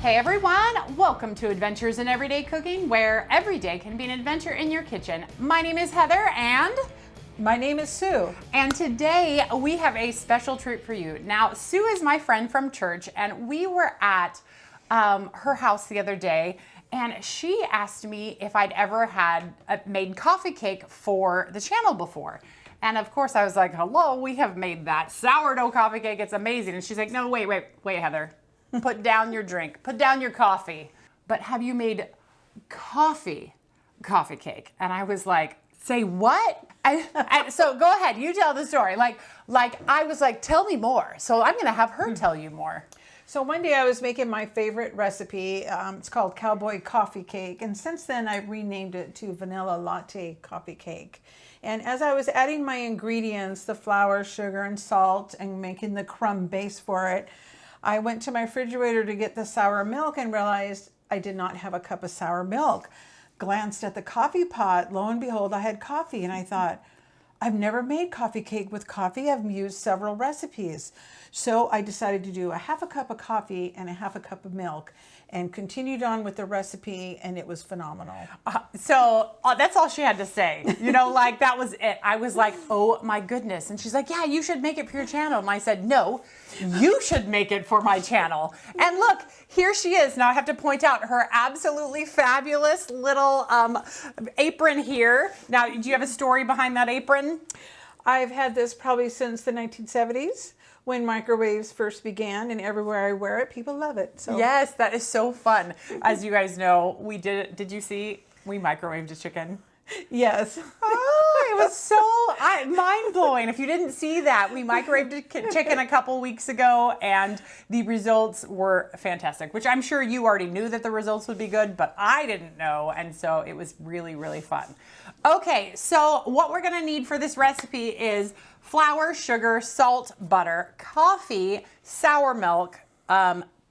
Hey everyone, welcome to Adventures in Everyday Cooking, where every day can be an adventure in your kitchen. My name is Heather and my name is Sue. And today we have a special treat for you. Now, Sue is my friend from church and we were at her house the other day and she asked me if I'd ever had made coffee cake for the channel before. And of course I was like, hello, we have made that sourdough coffee cake. It's amazing. And she's like, no, wait, Heather. Put down your drink, put down your coffee. But have you made coffee cake? And I was like, say what? So go ahead, you tell the story. Like I was like, tell me more. So I'm gonna have her tell you more. So one day I was making my favorite recipe. It's called Cowboy Coffee Cake. And since then I've renamed it to Vanilla Latte Coffee Cake. And as I was adding my ingredients, the flour, sugar, and salt, and making the crumb base for it, I went to my refrigerator to get the sour milk and realized I did not have a cup of sour milk. Glanced at the coffee pot, lo and behold, I had coffee, and I thought, I've never made coffee cake with coffee. I've used several recipes. So I decided to do a half a cup of coffee and a half a cup of milk and continued on with the recipe, and it was phenomenal. So that's all she had to say. You know, like that was it. I was like, oh my goodness. And she's like, yeah, you should make it for your channel. And I said, no, you should make it for my channel. And look, here she is. Now I have to point out her absolutely fabulous little apron here. Now, do you have a story behind that apron? I've had this probably since the 1970s. When microwaves first began, and everywhere I wear it, people love it. So yes, that is so fun. As you guys know, we did you see we microwaved a chicken? Yes. Oh, it was so mind-blowing. If you didn't see that, we microwaved a chicken a couple weeks ago and the results were fantastic, which I'm sure you already knew that the results would be good, but I didn't know, and so it was really, really fun. Okay, so what we're gonna need for this recipe is flour, sugar, salt, butter, coffee, sour milk,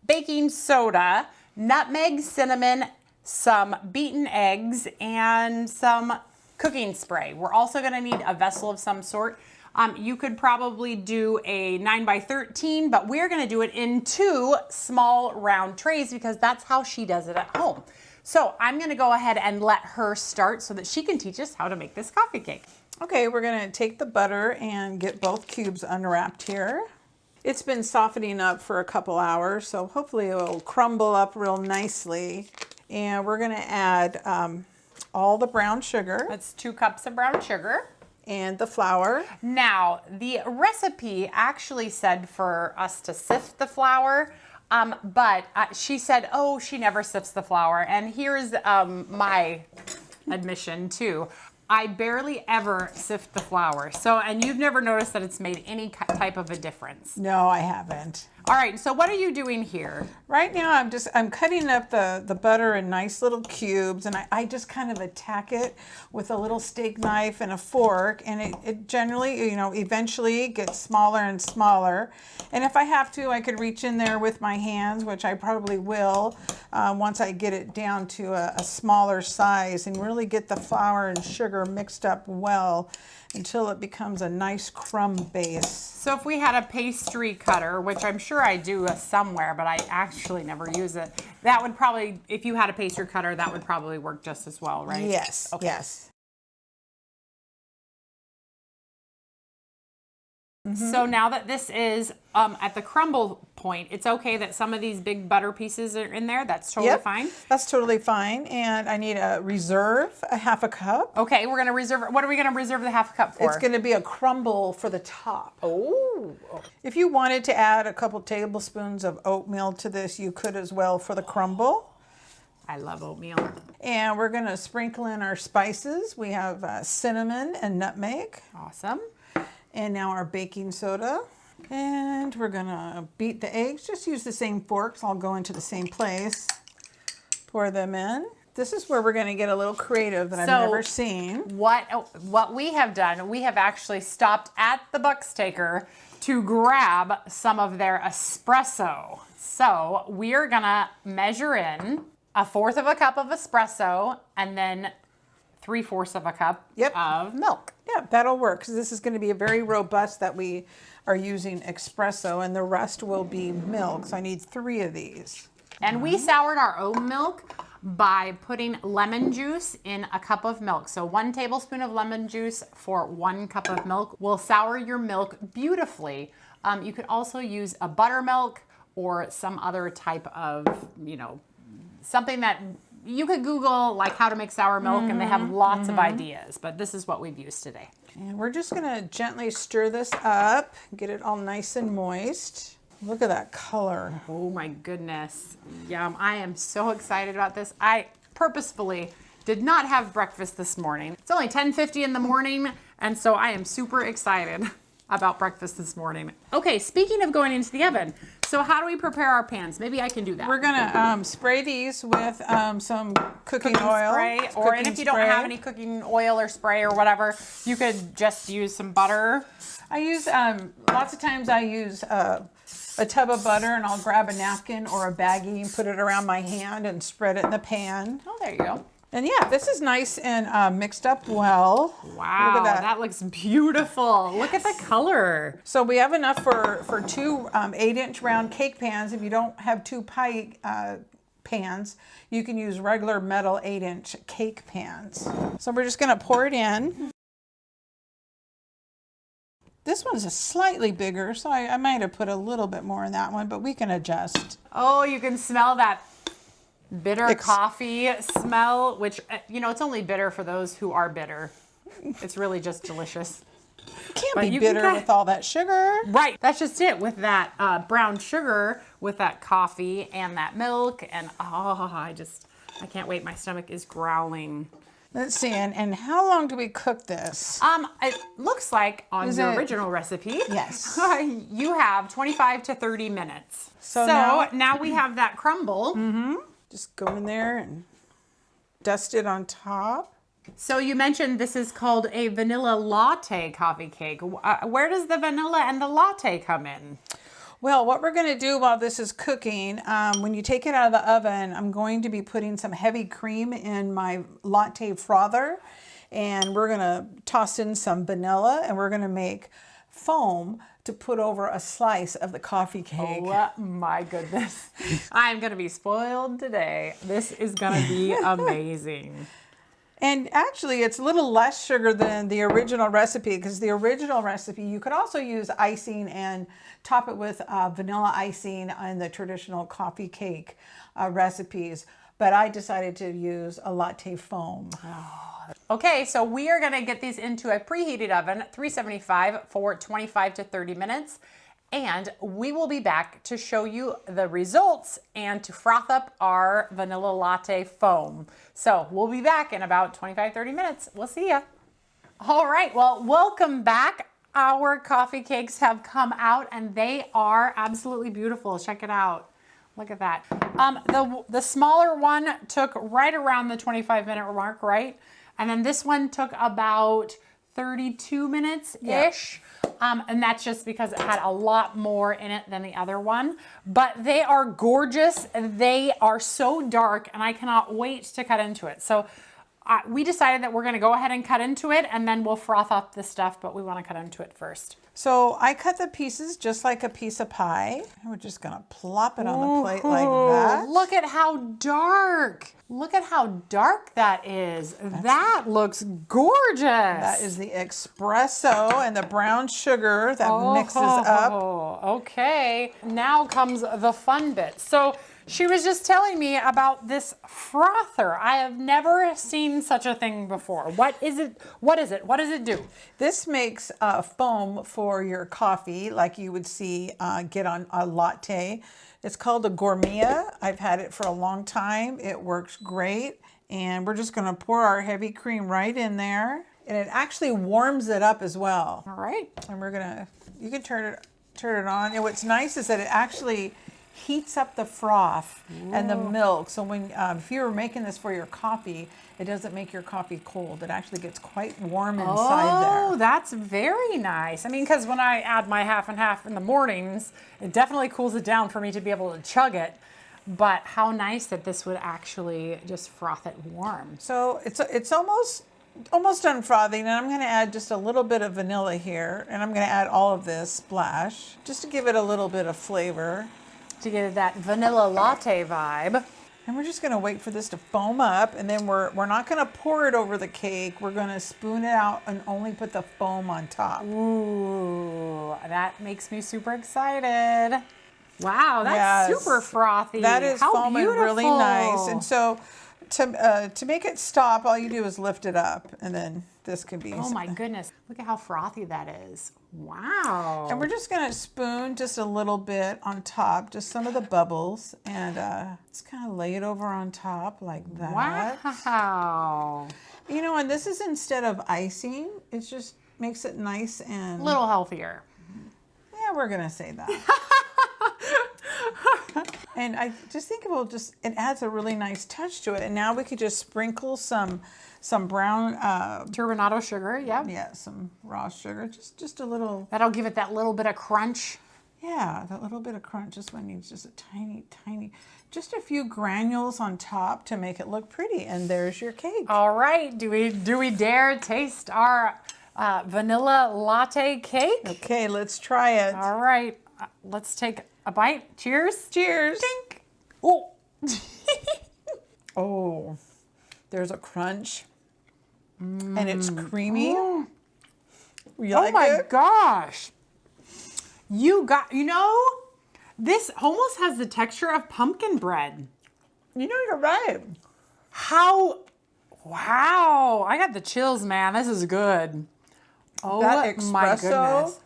baking soda, nutmeg, cinnamon, some beaten eggs, and some cooking spray. We're also gonna need a vessel of some sort. You could probably do a 9x13, but we're gonna do it in 2 small round trays because that's how she does it at home. So I'm gonna go ahead and let her start so that she can teach us how to make this coffee cake. Okay, we're gonna take the butter and get both cubes unwrapped here. It's been softening up for a couple hours, so hopefully it will crumble up real nicely. And we're gonna add all the brown sugar. That's 2 cups of brown sugar. And the flour. Now, the recipe actually said for us to sift the flour, but she said, oh, she never sifts the flour. And here's my admission too. I barely ever sift the flour. So, and you've never noticed that it's made any type of a difference. No, I haven't. All right, so what are you doing here? Right now I'm cutting up the butter in nice little cubes, and I just kind of attack it with a little steak knife and a fork, and it generally, you know, eventually gets smaller and smaller. And if I have to, I could reach in there with my hands, which I probably will once I get it down to a smaller size and really get the flour and sugar mixed up well until it becomes a nice crumb base. So if we had a pastry cutter, which I'm sure I do somewhere, but I actually never use it, that would probably, if you had a pastry cutter, that would probably work just as well, right? Yes, okay. Yes. Mm-hmm. So now that this is at the crumble point, it's okay that some of these big butter pieces are in there. That's totally fine. That's totally fine. And I need a half a cup. Okay, we're gonna reserve. What are we gonna reserve the half a cup for? It's gonna be a crumble for the top. Oh. If you wanted to add a couple tablespoons of oatmeal to this, you could as well for the crumble. I love oatmeal. And we're gonna sprinkle in our spices. We have cinnamon and nutmeg. Awesome. And now our baking soda. And we're gonna beat the eggs. Just use the same forks. I'll go into the same place. Pour them in. This is where we're gonna get a little creative that I've never seen. What we have done, we have actually stopped at the Bucks Taker to grab some of their espresso. So we're gonna measure in 1/4 of a cup of espresso and then 3/4 of a cup of milk. Yeah, that'll work because this is going to be a very robust that we are using espresso, and the rest will be milk. So I need 3 of these. And we soured our oat milk by putting lemon juice in a cup of milk. So 1 tablespoon of lemon juice for 1 cup of milk will sour your milk beautifully. You could also use a buttermilk or some other type of, something that you could Google like how to make sour milk, and they have lots of ideas, but this is what we've used today. And we're just gonna gently stir this up, get it all nice and moist. Look at that color. Oh my goodness. Yum. I am so excited about this. I purposefully did not have breakfast this morning. It's only 10:50 in the morning, and so I am super excited about breakfast this morning. Okay, speaking of going into the oven, so how do we prepare our pans? Maybe I can do that. We're gonna spray these with some cooking oil. Spray, and if you don't have any cooking oil or spray or whatever, you could just use some butter. I use, lots of times I use a tub of butter, and I'll grab a napkin or a baggie and put it around my hand and spread it in the pan. Oh, there you go. And yeah, this is nice and mixed up well. Wow, look at that looks beautiful. Look at the color. So we have enough for 2 8-inch round cake pans. If you don't have 2 pie pans, you can use regular metal 8-inch cake pans. So we're just gonna pour it in. This one's a slightly bigger, so I might have put a little bit more in that one, but we can adjust. Oh, you can smell that bitter coffee smell, which, it's only bitter for those who are bitter. It's really just delicious. Can't be bitter with all that sugar. Right, that's just it. With that brown sugar, with that coffee and that milk, and I can't wait. My stomach is growling. Let's see, and how long do we cook this? It looks like on the original recipe, yes, you have 25 to 30 minutes. So now we have that crumble. Just go in there and dust it on top. So you mentioned this is called a vanilla latte coffee cake. Where does the vanilla and the latte come in? Well, what we're going to do while this is cooking, when you take it out of the oven, I'm going to be putting some heavy cream in my latte frother, and we're going to toss in some vanilla, and we're going to make foam to put over a slice of the coffee cake. Oh my goodness. I'm going to be spoiled today. This is going to be amazing. And actually, it's a little less sugar than the original recipe, because the original recipe, you could also use icing and top it with vanilla icing in the traditional coffee cake recipes. But I decided to use a latte foam. Okay, so we are going to get these into a preheated oven, 375 for 25 to 30 minutes. And we will be back to show you the results and to froth up our vanilla latte foam. So we'll be back in about 25, 30 minutes. We'll see ya. All right, well, welcome back. Our coffee cakes have come out and they are absolutely beautiful. Check it out. Look at that. The smaller one took right around the 25-minute mark, right? And then this one took about 32 minutes-ish. Yeah. And that's just because it had a lot more in it than the other one. But they are gorgeous. They are so dark, and I cannot wait to cut into it. So we decided that we're going to go ahead and cut into it, and then we'll froth up the stuff, but we want to cut into it first. So I cut the pieces just like a piece of pie. And we're just going to plop it on the plate like that. Look at how dark. Look at how dark that is. That looks gorgeous. That is the espresso and the brown sugar that mixes up. Okay, now comes the fun bit. So she was just telling me about this frother. I have never seen such a thing before. What is it? What is it? What does it do? This makes foam for your coffee like you would see get on a latte. It's called a gourmet. I've had it for a long time. It works great. And we're just going to pour our heavy cream right in there. And it actually warms it up as well. All right. And we're going to, you can turn it on. And what's nice is that it actually heats up the froth and the milk. So when if you were making this for your coffee, it doesn't make your coffee cold. It actually gets quite warm inside there. Oh, that's very nice. I mean, because when I add my half and half in the mornings, it definitely cools it down for me to be able to chug it. But how nice that this would actually just froth it warm. So it's almost done frothing, and I'm going to add just a little bit of vanilla here, and I'm going to add all of this splash just to give it a little bit of flavor. to get that vanilla latte vibe. And we're just gonna wait for this to foam up, and then we're not gonna pour it over the cake. We're gonna spoon it out and only put the foam on top. Ooh, that makes me super excited. Wow, that's Yes. super frothy. That is How foaming really beautiful. nice. And so to make it stop, all you do is lift it up, and then this can be. Oh my goodness, look at how frothy that is. Wow. And we're just gonna spoon just a little bit on top, just some of the bubbles, and just kind of lay it over on top like that. Wow. You know, and this is instead of icing, it just makes it nice A and. little healthier. Yeah, we're gonna say that. And I just think it adds a really nice touch to it. And now we could just sprinkle some brown, Turbinado sugar, yeah. yeah, some raw sugar, just a little. That'll give it that little bit of crunch. Yeah, that little bit of crunch. This one needs just a tiny, just a few granules on top to make it look pretty. And there's your cake. All right, do we dare taste our vanilla latte cake? Okay, let's try it. All right, let's take a bite. Cheers. Cheers. Dink. Oh. Oh, there's a crunch. And it's creamy. Oh, You oh like my it? gosh. This almost has the texture of pumpkin bread. You know, you're right. Wow. I got the chills, man. This is good. Oh That my espresso goodness.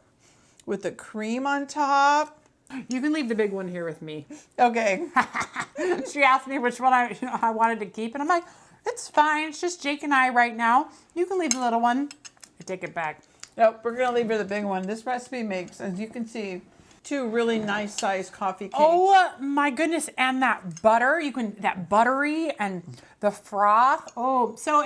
with the cream on top. You can leave the big one here with me. Okay. She asked me which one I wanted to keep, and I'm like, it's fine. It's just Jake and I right now. You can leave the little one. I take it back. Nope, we're gonna leave her the big one. This recipe makes, as you can see, 2 really nice sized coffee cakes. Oh my goodness. And that butter, that buttery and the froth. Oh, so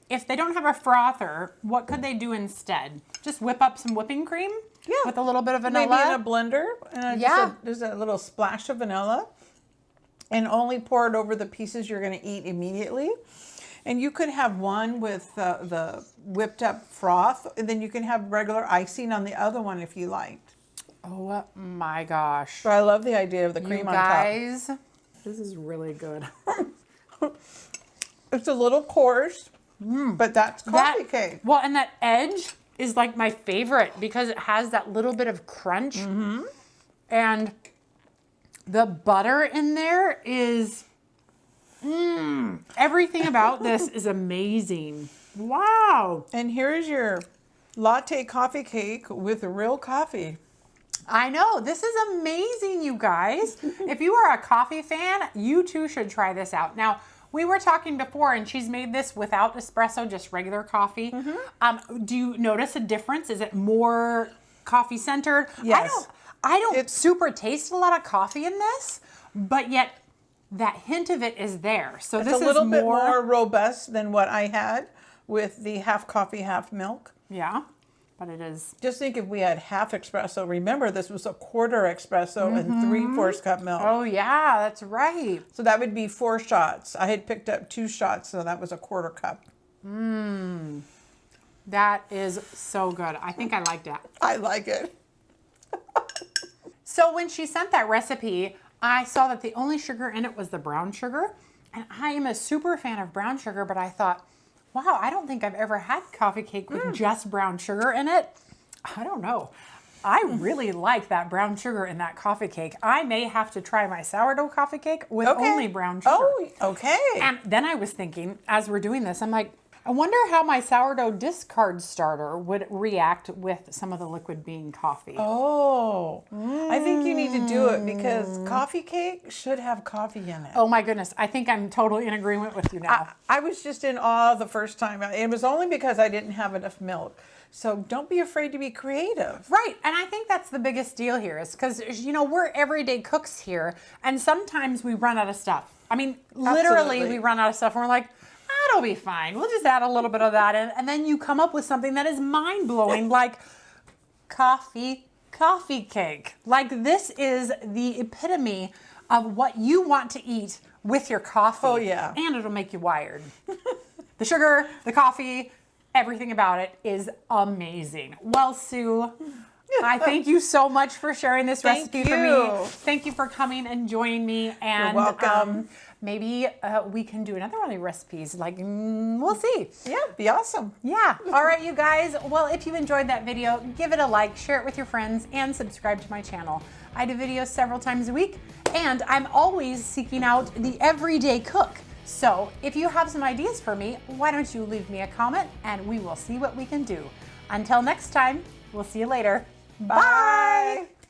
if they don't have a frother, what could they do instead? Just whip up some whipping cream? Yeah. With a little bit of vanilla? Maybe in a blender. And Yeah. There's a little splash of vanilla. And only pour it over the pieces you're gonna eat immediately. And you could have one with the whipped up froth, and then you can have regular icing on the other one if you liked. Oh my gosh. So I love the idea of the cream You on top. guys, this is really good. It's a little coarse, but that's coffee cake. Well, and that edge is like my favorite because it has that little bit of crunch. And the butter in there is, everything about this is amazing. Wow. And here's your latte coffee cake with real coffee. I know, this is amazing, you guys. If you are a coffee fan, you too should try this out. Now, we were talking before, and she's made this without espresso, just regular coffee. Do you notice a difference? Is it more coffee centered? Yes. I don't super taste a lot of coffee in this, but yet that hint of it is there. So It's this a little is bit more robust than what I had with the half coffee, half milk. Yeah, but it is. Just think if we had half espresso. Remember, this was a quarter espresso and 3/4 cup milk. Oh yeah, that's right. So that would be 4 shots. I had picked up 2 shots, so that was a quarter cup. That is so good. I think I like that. I like it. So when she sent that recipe, I saw that the only sugar in it was the brown sugar. And I am a super fan of brown sugar, but I thought, wow, I don't think I've ever had coffee cake with just brown sugar in it. I don't know. I really like that brown sugar in that coffee cake. I may have to try my sourdough coffee cake with only brown sugar. Oh, okay. And then I was thinking, as we're doing this, I'm like, I wonder how my sourdough discard starter would react with some of the liquid bean coffee. Oh, I think you need to do it because coffee cake should have coffee in it. Oh my goodness, I think I'm totally in agreement with you now. I was just in awe the first time. It was only because I didn't have enough milk. So don't be afraid to be creative. Right, and I think that's the biggest deal here is because, we're everyday cooks here, and sometimes we run out of stuff. I mean, literally Absolutely. we run out of stuff and we're like, that'll be fine. We'll just add a little bit of that in, and then you come up with something that is mind-blowing, like coffee cake. Like this is the epitome of what you want to eat with your coffee. Oh, yeah. And it'll make you wired. The sugar, the coffee, everything about it is amazing. Well, Sue, I thank you so much for sharing this Thank recipe for you. me. Thank you for coming and joining me. And You're welcome. maybe we can do another one of these recipes. Like, we'll see. Yeah, be awesome. Yeah. All right, you guys. Well, if you enjoyed that video, give it a like, share it with your friends, and subscribe to my channel. I do videos several times a week, and I'm always seeking out the everyday cook. So if you have some ideas for me, why don't you leave me a comment, and we will see what we can do. Until next time, we'll see you later. Bye.